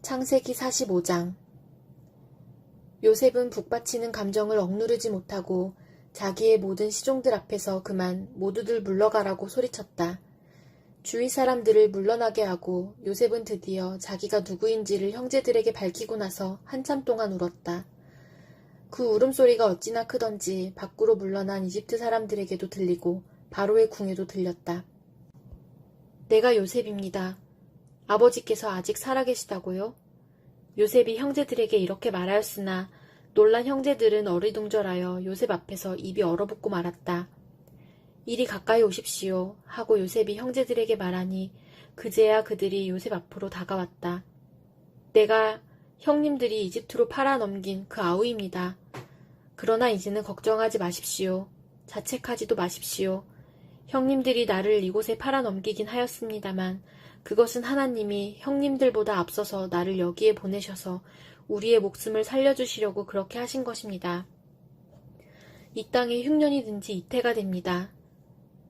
창세기 45장. 요셉은 북받치는 감정을 억누르지 못하고 자기의 모든 시종들 앞에서 그만 모두들 물러가라고 소리쳤다. 주위 사람들을 물러나게 하고 요셉은 드디어 자기가 누구인지를 형제들에게 밝히고 나서 한참 동안 울었다. 그 울음소리가 어찌나 크던지 밖으로 물러난 이집트 사람들에게도 들리고 바로의 궁에도 들렸다. 내가 요셉입니다. 아버지께서 아직 살아계시다고요? 요셉이 형제들에게 이렇게 말하였으나 놀란 형제들은 어리둥절하여 요셉 앞에서 입이 얼어붙고 말았다. 이리 가까이 오십시오 하고 요셉이 형제들에게 말하니 그제야 그들이 요셉 앞으로 다가왔다. 내가 형님들이 이집트로 팔아넘긴 그 아우입니다. 그러나 이제는 걱정하지 마십시오. 자책하지도 마십시오. 형님들이 나를 이곳에 팔아넘기긴 하였습니다만 그것은 하나님이 형님들보다 앞서서 나를 여기에 보내셔서 우리의 목숨을 살려주시려고 그렇게 하신 것입니다. 이 땅에 흉년이 든 지 이태가 됩니다.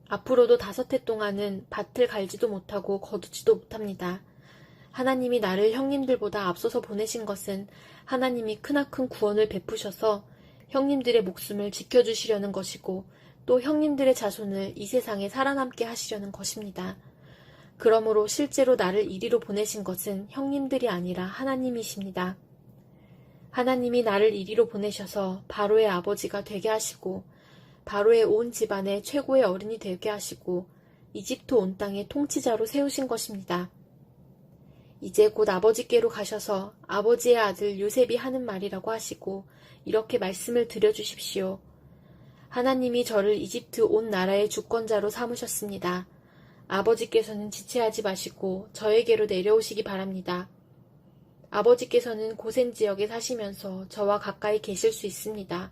앞으로도 5해 동안은 밭을 갈지도 못하고 거두지도 못합니다. 하나님이 나를 형님들보다 앞서서 보내신 것은 하나님이 크나큰 구원을 베푸셔서 형님들의 목숨을 지켜주시려는 것이고 또 형님들의 자손을 이 세상에 살아남게 하시려는 것입니다. 그러므로 실제로 나를 이리로 보내신 것은 형님들이 아니라 하나님이십니다. 하나님이 나를 이리로 보내셔서 바로의 아버지가 되게 하시고 바로의 온 집안의 최고의 어른이 되게 하시고 이집트 온 땅의 통치자로 세우신 것입니다. 이제 곧 아버지께로 가셔서 아버지의 아들 요셉이 하는 말이라고 하시고 이렇게 말씀을 드려주십시오. 하나님이 저를 이집트 온 나라의 주권자로 삼으셨습니다. 아버지께서는 지체하지 마시고 저에게로 내려오시기 바랍니다. 아버지께서는 고센 지역에 사시면서 저와 가까이 계실 수 있습니다.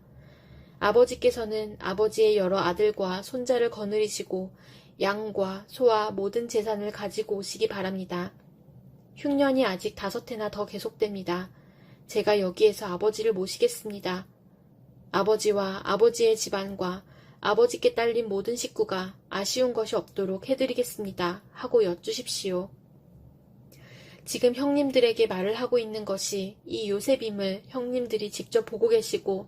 아버지께서는 아버지의 여러 아들과 손자를 거느리시고 양과 소와 모든 재산을 가지고 오시기 바랍니다. 흉년이 아직 5해나 더 계속됩니다. 제가 여기에서 아버지를 모시겠습니다. 아버지와 아버지의 집안과 아버지께 딸린 모든 식구가 아쉬운 것이 없도록 해드리겠습니다. 하고 여쭈십시오. 지금 형님들에게 말을 하고 있는 것이 이 요셉임을 형님들이 직접 보고 계시고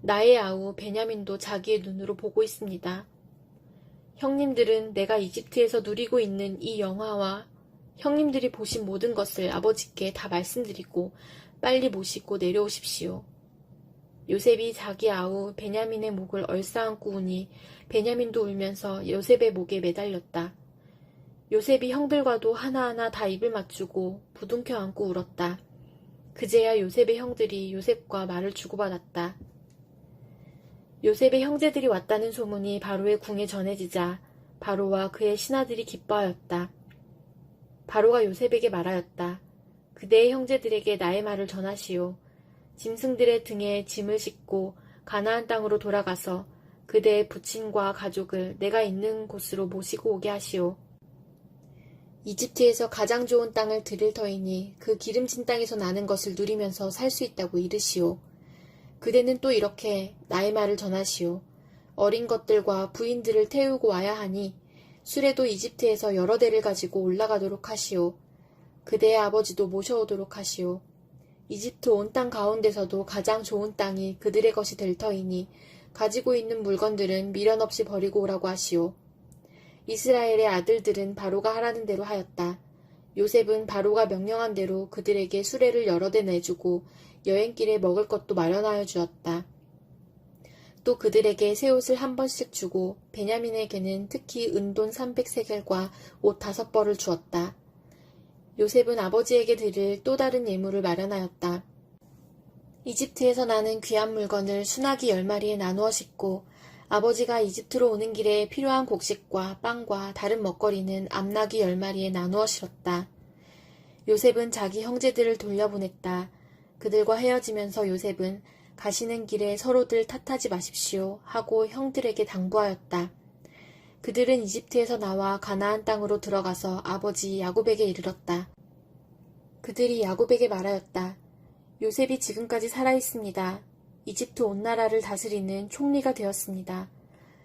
나의 아우 베냐민도 자기의 눈으로 보고 있습니다. 형님들은 내가 이집트에서 누리고 있는 이 영화와 형님들이 보신 모든 것을 아버지께 다 말씀드리고 빨리 모시고 내려오십시오. 요셉이 자기 아우 베냐민의 목을 얼싸안고 우니 베냐민도 울면서 요셉의 목에 매달렸다. 요셉이 형들과도 하나하나 다 입을 맞추고 부둥켜 안고 울었다. 그제야 요셉의 형들이 요셉과 말을 주고받았다. 요셉의 형제들이 왔다는 소문이 바로의 궁에 전해지자 바로와 그의 신하들이 기뻐하였다. 바로가 요셉에게 말하였다. 그대의 형제들에게 나의 말을 전하시오. 짐승들의 등에 짐을 싣고 가나안 땅으로 돌아가서 그대의 부친과 가족을 내가 있는 곳으로 모시고 오게 하시오. 이집트에서 가장 좋은 땅을 드릴 터이니 그 기름진 땅에서 나는 것을 누리면서 살 수 있다고 이르시오. 그대는 또 이렇게 나의 말을 전하시오. 어린 것들과 부인들을 태우고 와야 하니 수레도 이집트에서 여러 대를 가지고 올라가도록 하시오. 그대의 아버지도 모셔오도록 하시오. 이집트 온 땅 가운데서도 가장 좋은 땅이 그들의 것이 될 터이니 가지고 있는 물건들은 미련 없이 버리고 오라고 하시오. 이스라엘의 아들들은 바로가 하라는 대로 하였다. 요셉은 바로가 명령한 대로 그들에게 수레를 여러 대 내주고 여행길에 먹을 것도 마련하여 주었다. 또 그들에게 새 옷을 한 번씩 주고 베냐민에게는 특히 은돈 300세겔과 옷 5벌을 주었다. 요셉은 아버지에게 드릴 또 다른 예물을 마련하였다. 이집트에서 나는 귀한 물건을 순아기 10마리에 나누어 싣고 아버지가 이집트로 오는 길에 필요한 곡식과 빵과 다른 먹거리는 암나귀 10마리에 나누어 실었다. 요셉은 자기 형제들을 돌려보냈다. 그들과 헤어지면서 요셉은 가시는 길에 서로들 탓하지 마십시오 하고 형들에게 당부하였다. 그들은 이집트에서 나와 가나안 땅으로 들어가서 아버지 야곱에게 이르렀다. 그들이 야곱에게 말하였다. 요셉이 지금까지 살아있습니다. 이집트 온 나라를 다스리는 총리가 되었습니다.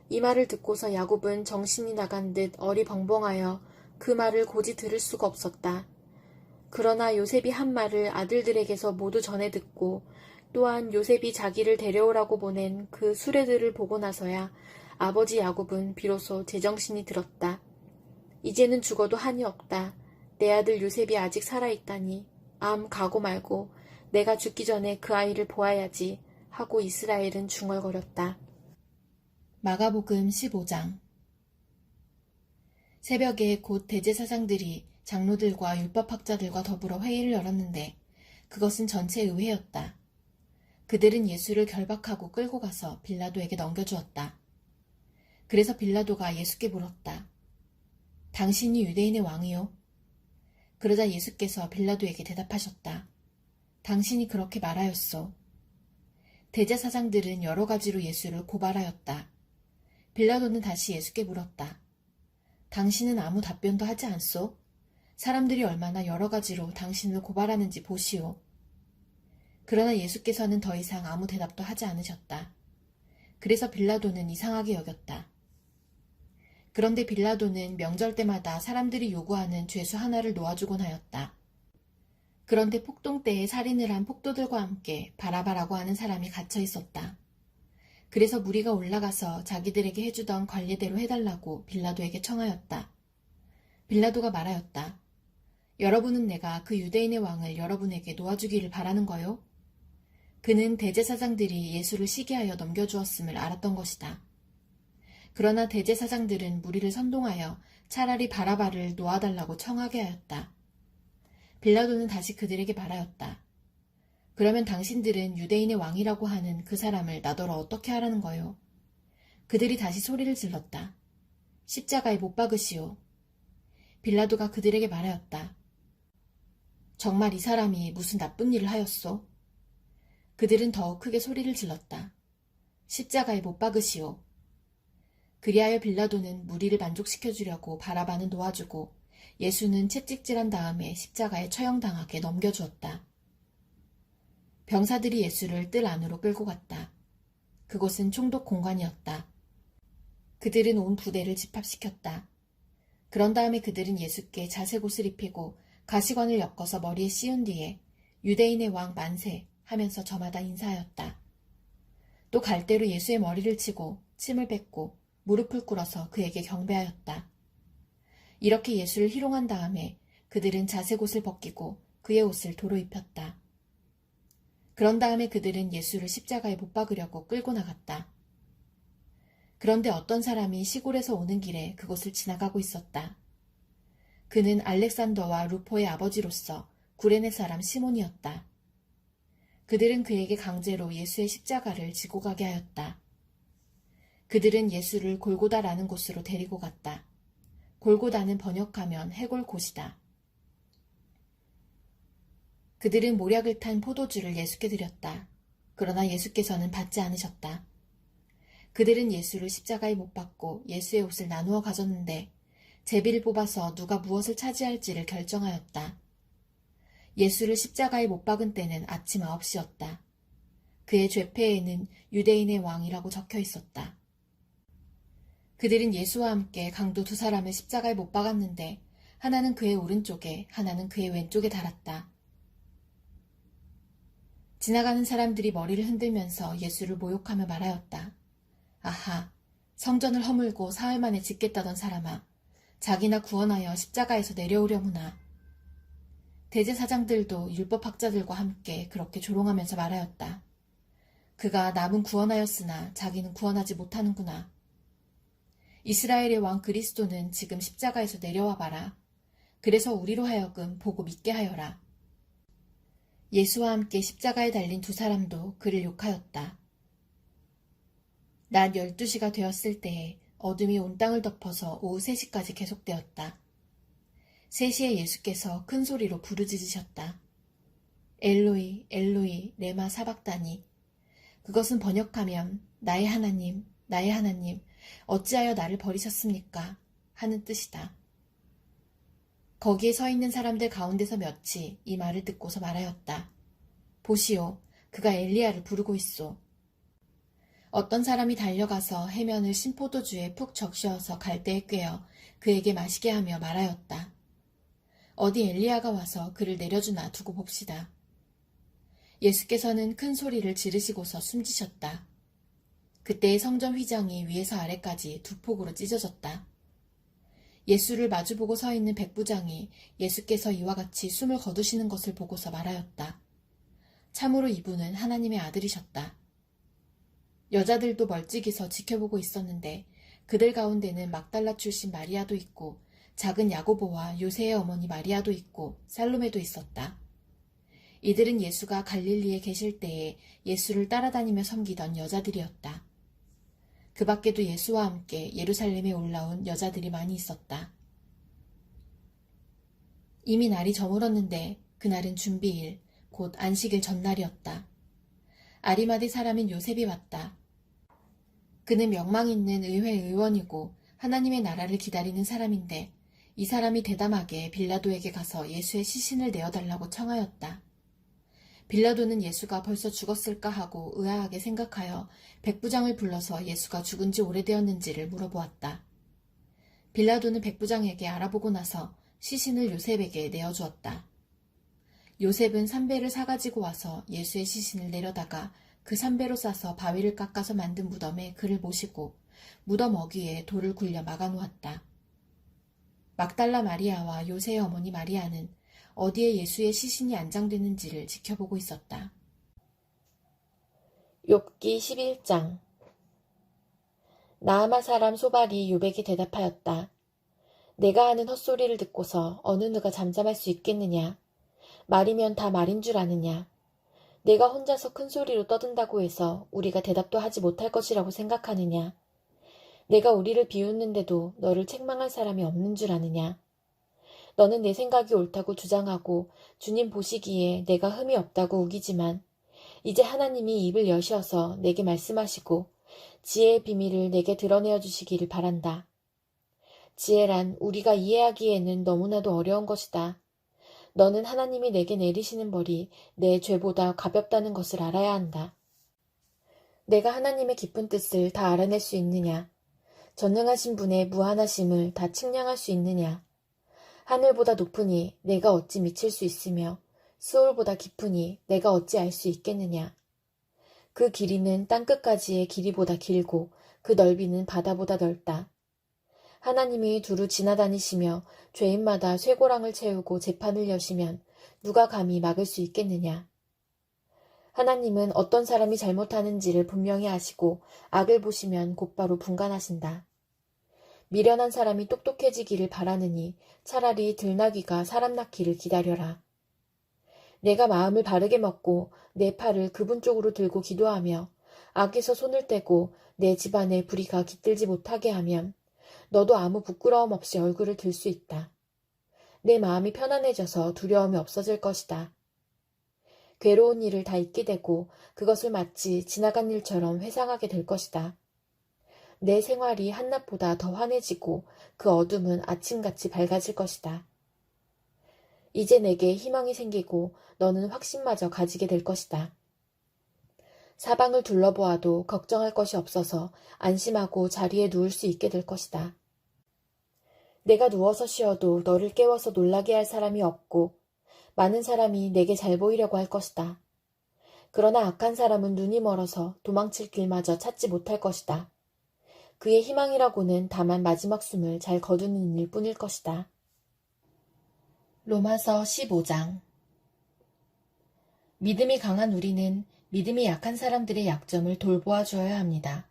이 말을 듣고서 야곱은 정신이 나간 듯 어리벙벙하여 그 말을 고지 들을 수가 없었다. 그러나 요셉이 한 말을 아들들에게서 모두 전해 듣고 또한 요셉이 자기를 데려오라고 보낸 그 수레들을 보고 나서야 아버지 야곱은 비로소 제정신이 들었다. 이제는 죽어도 한이 없다. 내 아들 요셉이 아직 살아있다니. 암 가고 말고 내가 죽기 전에 그 아이를 보아야지 하고 이스라엘은 중얼거렸다. 마가복음 15장. 새벽에 곧 대제사장들이 장로들과 율법학자들과 더불어 회의를 열었는데 그것은 전체 의회였다. 그들은 예수를 결박하고 끌고 가서 빌라도에게 넘겨주었다. 그래서 빌라도가 예수께 물었다. 당신이 유대인의 왕이요? 그러자 예수께서 빌라도에게 대답하셨다. 당신이 그렇게 말하였소. 대제사장들은 여러 가지로 예수를 고발하였다. 빌라도는 다시 예수께 물었다. 당신은 아무 답변도 하지 않소? 사람들이 얼마나 여러 가지로 당신을 고발하는지 보시오. 그러나 예수께서는 더 이상 아무 대답도 하지 않으셨다. 그래서 빌라도는 이상하게 여겼다. 그런데 빌라도는 명절 때마다 사람들이 요구하는 죄수 하나를 놓아주곤 하였다. 그런데 폭동 때에 살인을 한 폭도들과 함께 바라바라고 하는 사람이 갇혀 있었다. 그래서 무리가 올라가서 자기들에게 해주던 관례대로 해달라고 빌라도에게 청하였다. 빌라도가 말하였다. 여러분은 내가 그 유대인의 왕을 여러분에게 놓아주기를 바라는 거요? 그는 대제사장들이 예수를 시기하여 넘겨주었음을 알았던 것이다. 그러나 대제사장들은 무리를 선동하여 차라리 바라바를 놓아달라고 청하게 하였다. 빌라도는 다시 그들에게 말하였다. 그러면 당신들은 유대인의 왕이라고 하는 그 사람을 나더러 어떻게 하라는 거요? 그들이 다시 소리를 질렀다. 십자가에 못 박으시오. 빌라도가 그들에게 말하였다. 정말 이 사람이 무슨 나쁜 일을 하였소? 그들은 더욱 크게 소리를 질렀다. 십자가에 못 박으시오. 그리하여 빌라도는 무리를 만족시켜주려고 바라바는 놓아주고 예수는 채찍질한 다음에 십자가에 처형당하게 넘겨주었다. 병사들이 예수를 뜰 안으로 끌고 갔다. 그곳은 총독 공관이었다. 그들은 온 부대를 집합시켰다. 그런 다음에 그들은 예수께 자색옷을 입히고 가시관을 엮어서 머리에 씌운 뒤에 유대인의 왕 만세 하면서 저마다 인사하였다. 또 갈대로 예수의 머리를 치고 침을 뱉고 무릎을 꿇어서 그에게 경배하였다. 이렇게 예수를 희롱한 다음에 그들은 자색옷을 벗기고 그의 옷을 도로 입혔다. 그런 다음에 그들은 예수를 십자가에 못 박으려고 끌고 나갔다. 그런데 어떤 사람이 시골에서 오는 길에 그곳을 지나가고 있었다. 그는 알렉산더와 루포의 아버지로서 구레네 사람 시몬이었다. 그들은 그에게 강제로 예수의 십자가를 지고 가게 하였다. 그들은 예수를 골고다라는 곳으로 데리고 갔다. 골고다는 번역하면 해골 곳이다. 그들은 모략을 탄 포도주를 예수께 드렸다. 그러나 예수께서는 받지 않으셨다. 그들은 예수를 십자가에 못 박고 예수의 옷을 나누어 가졌는데 제비를 뽑아서 누가 무엇을 차지할지를 결정하였다. 예수를 십자가에 못 박은 때는 아침 9시였다. 그의 죄패에는 유대인의 왕이라고 적혀 있었다. 그들은 예수와 함께 강도 두 사람을 십자가에 못 박았는데 하나는 그의 오른쪽에 하나는 그의 왼쪽에 달았다. 지나가는 사람들이 머리를 흔들면서 예수를 모욕하며 말하였다. 아하, 성전을 허물고 사흘 만에 짓겠다던 사람아, 자기나 구원하여 십자가에서 내려오려무나. 대제사장들도 율법학자들과 함께 그렇게 조롱하면서 말하였다. 그가 남은 구원하였으나 자기는 구원하지 못하는구나. 이스라엘의 왕 그리스도는 지금 십자가에서 내려와 봐라. 그래서 우리로 하여금 보고 믿게 하여라. 예수와 함께 십자가에 달린 두 사람도 그를 욕하였다. 낮 12시가 되었을 때에 어둠이 온 땅을 덮어서 오후 3시까지 계속되었다. 3시에 예수께서 큰 소리로 부르짖으셨다. 엘로이, 엘로이, 레마 사박다니. 그것은 번역하면 나의 하나님, 나의 하나님, 어찌하여 나를 버리셨습니까? 하는 뜻이다. 거기에 서 있는 사람들 가운데서 몇이 이 말을 듣고서 말하였다. 보시오, 그가 엘리야를 부르고 있소. 어떤 사람이 달려가서 해면을 신포도주에 푹 적셔서 갈대에 꿰어 그에게 마시게 하며 말하였다. 어디 엘리야가 와서 그를 내려주나 두고 봅시다. 예수께서는 큰 소리를 지르시고서 숨지셨다. 그때의 성전 휘장이 위에서 아래까지 두 폭으로 찢어졌다. 예수를 마주보고 서 있는 백부장이 예수께서 이와 같이 숨을 거두시는 것을 보고서 말하였다. 참으로 이분은 하나님의 아들이셨다. 여자들도 멀찍이서 지켜보고 있었는데 그들 가운데는 막달라 출신 마리아도 있고 작은 야고보와 요새의 어머니 마리아도 있고 살로메도 있었다. 이들은 예수가 갈릴리에 계실 때에 예수를 따라다니며 섬기던 여자들이었다. 그 밖에도 예수와 함께 예루살렘에 올라온 여자들이 많이 있었다. 이미 날이 저물었는데 그날은 준비일, 곧 안식일 전날이었다. 아리마대 사람인 요셉이 왔다. 그는 명망 있는 의회 의원이고 하나님의 나라를 기다리는 사람인데 이 사람이 대담하게 빌라도에게 가서 예수의 시신을 내어달라고 청하였다. 빌라도는 예수가 벌써 죽었을까 하고 의아하게 생각하여 백부장을 불러서 예수가 죽은 지 오래되었는지를 물어보았다. 빌라도는 백부장에게 알아보고 나서 시신을 요셉에게 내어주었다. 요셉은 삼배를 사가지고 와서 예수의 시신을 내려다가 그 삼배로 싸서 바위를 깎아서 만든 무덤에 그를 모시고 무덤 어귀에 돌을 굴려 막아놓았다. 막달라 마리아와 요새의 어머니 마리아는 어디에 예수의 시신이 안장되는지를 지켜보고 있었다. 욥기 11장. 나아마 사람 소발이 욥에게 대답하였다. 내가 하는 헛소리를 듣고서 어느 누가 잠잠할 수 있겠느냐. 말이면 다 말인 줄 아느냐. 내가 혼자서 큰 소리로 떠든다고 해서 우리가 대답도 하지 못할 것이라고 생각하느냐. 내가 우리를 비웃는데도 너를 책망할 사람이 없는 줄 아느냐. 너는 내 생각이 옳다고 주장하고 주님 보시기에 내가 흠이 없다고 우기지만 이제 하나님이 입을 여셔서 내게 말씀하시고 지혜의 비밀을 내게 드러내어 주시기를 바란다. 지혜란 우리가 이해하기에는 너무나도 어려운 것이다. 너는 하나님이 내게 내리시는 벌이 내 죄보다 가볍다는 것을 알아야 한다. 내가 하나님의 깊은 뜻을 다 알아낼 수 있느냐? 전능하신 분의 무한하심을 다 측량할 수 있느냐? 하늘보다 높으니 내가 어찌 미칠 수 있으며 수월보다 깊으니 내가 어찌 알 수 있겠느냐. 그 길이는 땅끝까지의 길이보다 길고 그 넓이는 바다보다 넓다. 하나님이 두루 지나다니시며 죄인마다 쇠고랑을 채우고 재판을 여시면 누가 감히 막을 수 있겠느냐. 하나님은 어떤 사람이 잘못하는지를 분명히 아시고 악을 보시면 곧바로 분간하신다. 미련한 사람이 똑똑해지기를 바라느니 차라리 들나귀가 사람 낳기를 기다려라. 내가 마음을 바르게 먹고 내 팔을 그분 쪽으로 들고 기도하며 악에서 손을 떼고 내 집안에 불의가 깃들지 못하게 하면 너도 아무 부끄러움 없이 얼굴을 들 수 있다. 내 마음이 편안해져서 두려움이 없어질 것이다. 괴로운 일을 다 잊게 되고 그것을 마치 지나간 일처럼 회상하게 될 것이다. 내 생활이 한낮보다 더 환해지고 그 어둠은 아침같이 밝아질 것이다. 이제 내게 희망이 생기고 너는 확신마저 가지게 될 것이다. 사방을 둘러보아도 걱정할 것이 없어서 안심하고 자리에 누울 수 있게 될 것이다. 내가 누워서 쉬어도 너를 깨워서 놀라게 할 사람이 없고 많은 사람이 내게 잘 보이려고 할 것이다. 그러나 악한 사람은 눈이 멀어서 도망칠 길마저 찾지 못할 것이다. 그의 희망이라고는 다만 마지막 숨을 잘 거두는 일뿐일 것이다. 로마서 15장. 믿음이 강한 우리는 믿음이 약한 사람들의 약점을 돌보아 주어야 합니다.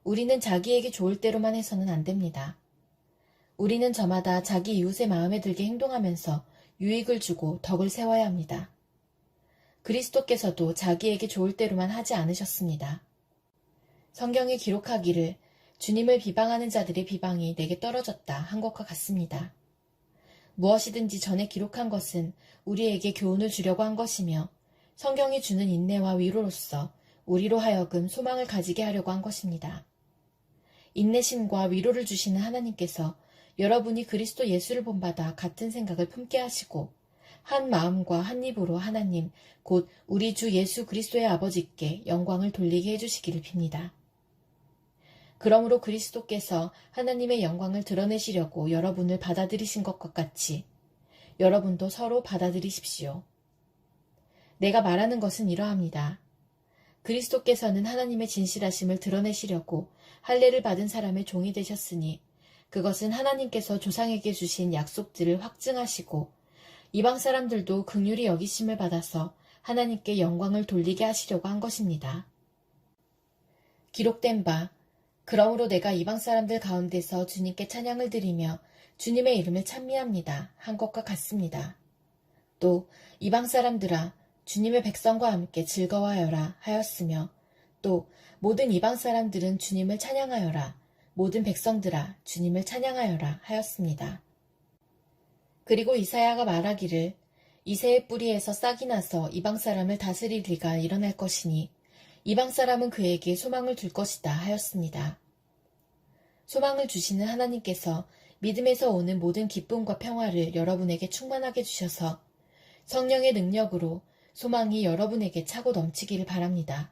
우리는 자기에게 좋을 대로만 해서는 안 됩니다. 우리는 저마다 자기 이웃의 마음에 들게 행동하면서 유익을 주고 덕을 세워야 합니다. 그리스도께서도 자기에게 좋을 대로만 하지 않으셨습니다. 성경에 기록하기를 주님을 비방하는 자들의 비방이 내게 떨어졌다 한 것과 같습니다. 무엇이든지 전에 기록한 것은 우리에게 교훈을 주려고 한 것이며 성경이 주는 인내와 위로로서 우리로 하여금 소망을 가지게 하려고 한 것입니다. 인내심과 위로를 주시는 하나님께서 여러분이 그리스도 예수를 본받아 같은 생각을 품게 하시고 한 마음과 한 입으로 하나님 곧 우리 주 예수 그리스도의 아버지께 영광을 돌리게 해주시기를 빕니다. 그러므로 그리스도께서 하나님의 영광을 드러내시려고 여러분을 받아들이신 것과 같이 여러분도 서로 받아들이십시오. 내가 말하는 것은 이러합니다. 그리스도께서는 하나님의 진실하심을 드러내시려고 할례를 받은 사람의 종이 되셨으니 그것은 하나님께서 조상에게 주신 약속들을 확증하시고 이방 사람들도 긍휼히 여기심을 받아서 하나님께 영광을 돌리게 하시려고 한 것입니다. 기록된 바 그러므로 내가 이방 사람들 가운데서 주님께 찬양을 드리며 주님의 이름을 찬미합니다. 한 것과 같습니다. 또 이방 사람들아 주님의 백성과 함께 즐거워하여라 하였으며 또 모든 이방 사람들은 주님을 찬양하여라 모든 백성들아 주님을 찬양하여라 하였습니다. 그리고 이사야가 말하기를 이새의 뿌리에서 싹이 나서 이방 사람을 다스릴 리가 일어날 것이니 이방 사람은 그에게 소망을 둘 것이다 하였습니다. 소망을 주시는 하나님께서 믿음에서 오는 모든 기쁨과 평화를 여러분에게 충만하게 주셔서 성령의 능력으로 소망이 여러분에게 차고 넘치기를 바랍니다.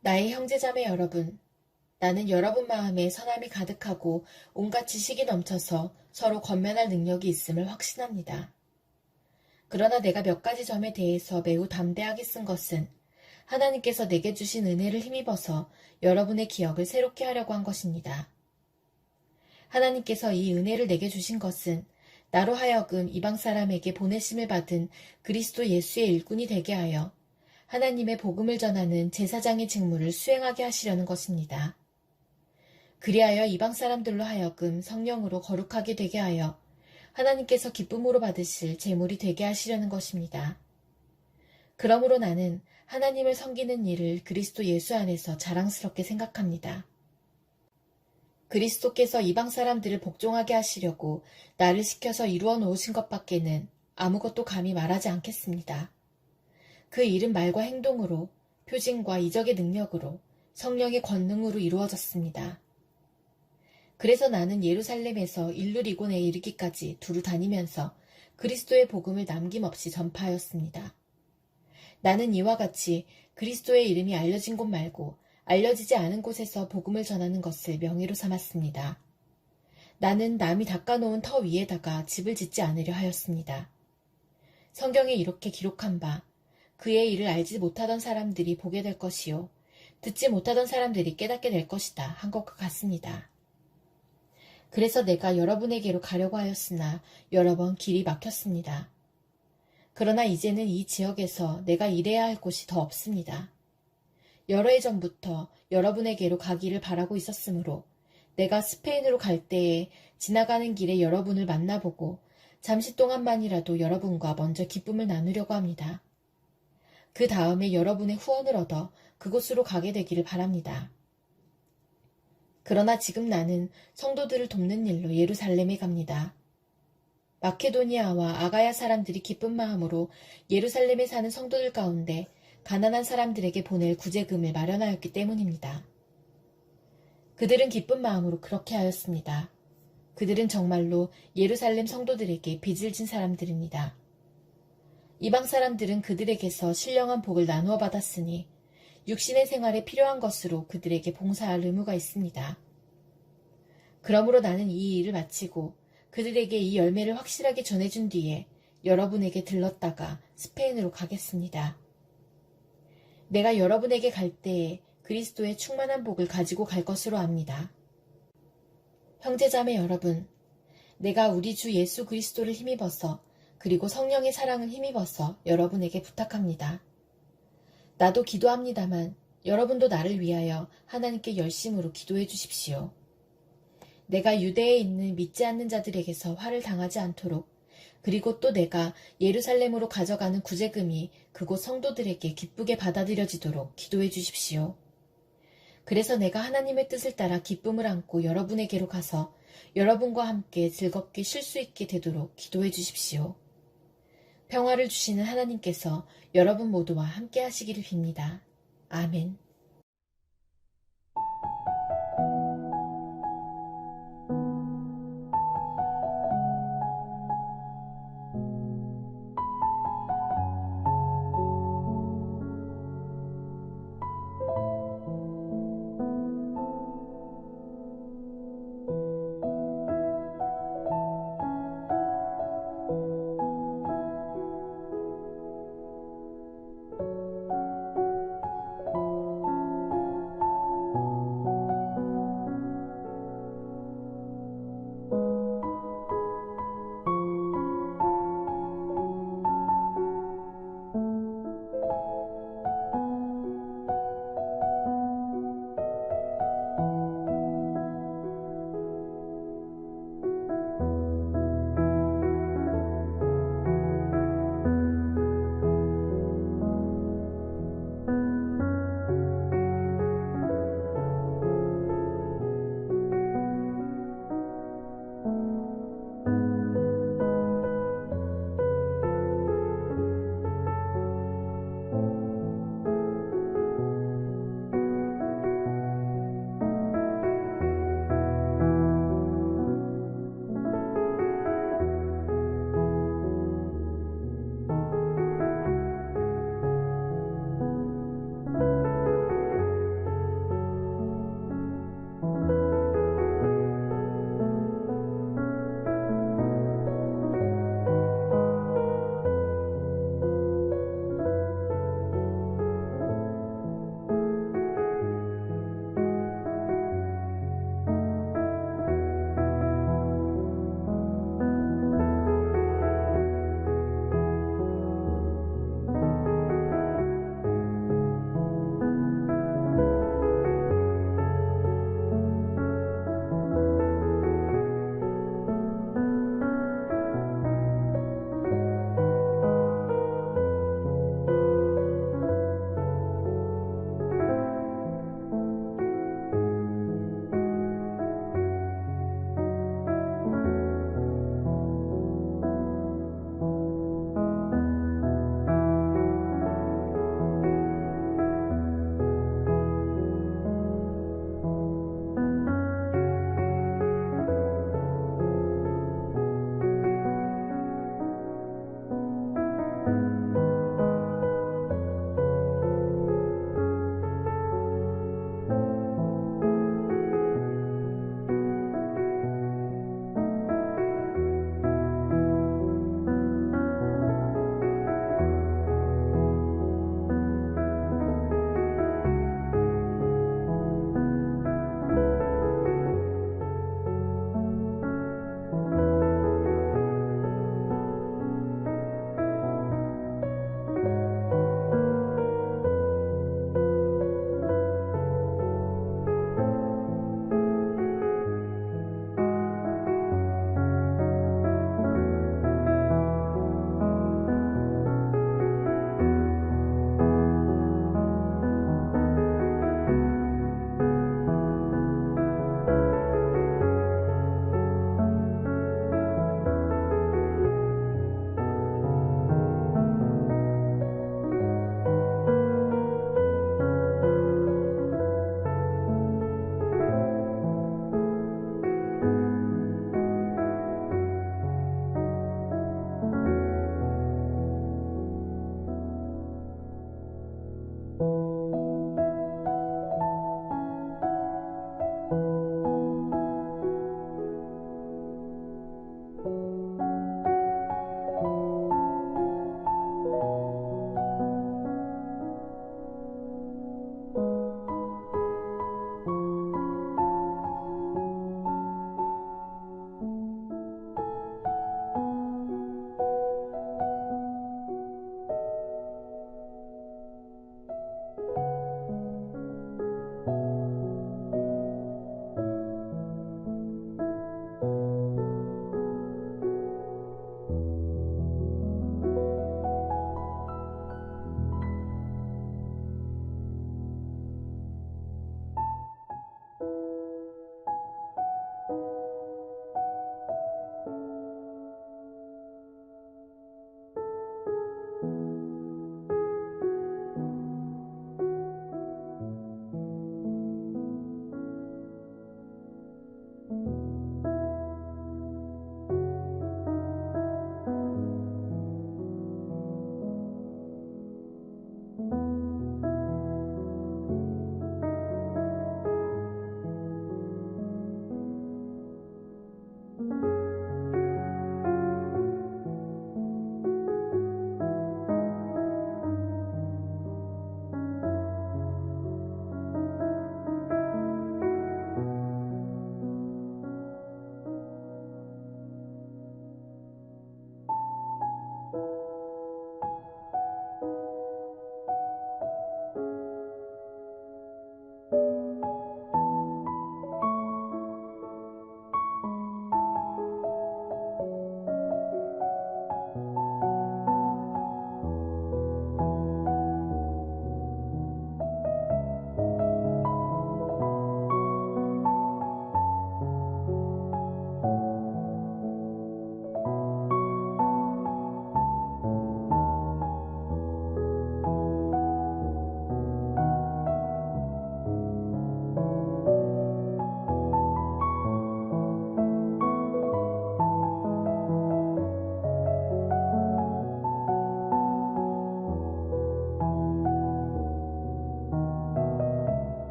나의 형제자매 여러분, 나는 여러분 마음에 선함이 가득하고 온갖 지식이 넘쳐서 서로 권면할 능력이 있음을 확신합니다. 그러나 내가 몇 가지 점에 대해서 매우 담대하게 쓴 것은 하나님께서 내게 주신 은혜를 힘입어서 여러분의 기억을 새롭게 하려고 한 것입니다. 하나님께서 이 은혜를 내게 주신 것은 나로 하여금 이방 사람에게 보내심을 받은 그리스도 예수의 일꾼이 되게 하여 하나님의 복음을 전하는 제사장의 직무를 수행하게 하시려는 것입니다. 그리하여 이방 사람들로 하여금 성령으로 거룩하게 되게 하여 하나님께서 기쁨으로 받으실 제물이 되게 하시려는 것입니다. 그러므로 나는 하나님을 섬기는 일을 그리스도 예수 안에서 자랑스럽게 생각합니다. 그리스도께서 이방 사람들을 복종하게 하시려고 나를 시켜서 이루어 놓으신 것밖에는 아무것도 감히 말하지 않겠습니다. 그 일은 말과 행동으로, 표징과 이적의 능력으로, 성령의 권능으로 이루어졌습니다. 그래서 나는 예루살렘에서 일루리곤에 이르기까지 두루 다니면서 그리스도의 복음을 남김없이 전파하였습니다. 나는 이와 같이 그리스도의 이름이 알려진 곳 말고 알려지지 않은 곳에서 복음을 전하는 것을 명예로 삼았습니다. 나는 남이 닦아놓은 터 위에다가 집을 짓지 않으려 하였습니다. 성경에 이렇게 기록한 바 그의 일을 알지 못하던 사람들이 보게 될 것이요 듣지 못하던 사람들이 깨닫게 될 것이다 한 것과 같습니다. 그래서 내가 여러분에게로 가려고 하였으나 여러 번 길이 막혔습니다. 그러나 이제는 이 지역에서 내가 일해야 할 곳이 더 없습니다. 여러 해 전부터 여러분에게로 가기를 바라고 있었으므로 내가 스페인으로 갈 때에 지나가는 길에 여러분을 만나보고 잠시 동안만이라도 여러분과 먼저 기쁨을 나누려고 합니다. 그 다음에 여러분의 후원을 얻어 그곳으로 가게 되기를 바랍니다. 그러나 지금 나는 성도들을 돕는 일로 예루살렘에 갑니다. 마케도니아와 아가야 사람들이 기쁜 마음으로 예루살렘에 사는 성도들 가운데 가난한 사람들에게 보낼 구제금을 마련하였기 때문입니다. 그들은 기쁜 마음으로 그렇게 하였습니다. 그들은 정말로 예루살렘 성도들에게 빚을 진 사람들입니다. 이방 사람들은 그들에게서 신령한 복을 나누어 받았으니 육신의 생활에 필요한 것으로 그들에게 봉사할 의무가 있습니다. 그러므로 나는 이 일을 마치고 그들에게 이 열매를 확실하게 전해준 뒤에 여러분에게 들렀다가 스페인으로 가겠습니다. 내가 여러분에게 갈 때에 그리스도의 충만한 복을 가지고 갈 것으로 압니다. 형제자매 여러분, 내가 우리 주 예수 그리스도를 힘입어서 그리고 성령의 사랑을 힘입어서 여러분에게 부탁합니다. 나도 기도합니다만 여러분도 나를 위하여 하나님께 열심으로 기도해 주십시오. 내가 유대에 있는 믿지 않는 자들에게서 화를 당하지 않도록 그리고 또 내가 예루살렘으로 가져가는 구제금이 그곳 성도들에게 기쁘게 받아들여지도록 기도해 주십시오. 그래서 내가 하나님의 뜻을 따라 기쁨을 안고 여러분에게로 가서 여러분과 함께 즐겁게 쉴 수 있게 되도록 기도해 주십시오. 평화를 주시는 하나님께서 여러분 모두와 함께 하시기를 빕니다. 아멘.